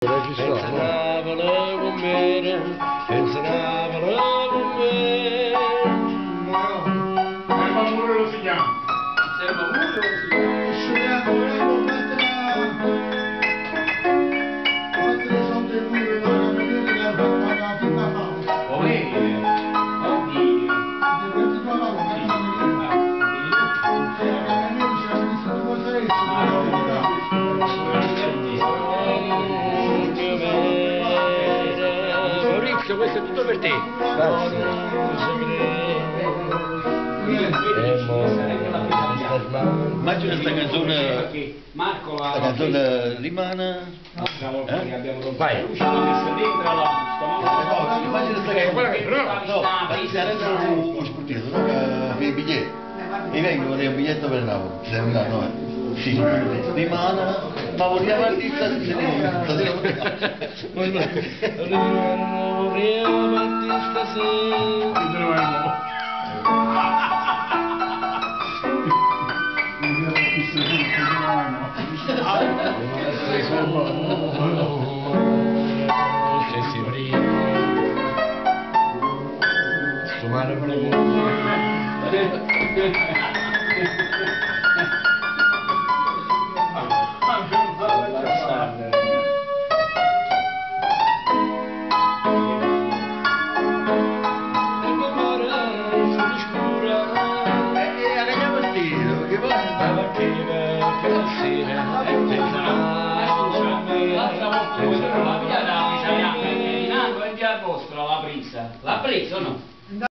Pensa volevo bene, pensa volevo bene. Ma pure lo si chiama. Sembra pure lo si chiama. Maurizio, questo è tutto per te. Immagina sta canzone rimane. Vai. Immagina sta canzone. No, si arrendano un sportivo, no? Per i biglietti. Mi vengo vorrei un biglietto per Napoli. No, sì. Rimane, ma vogliamo artista La presa o no?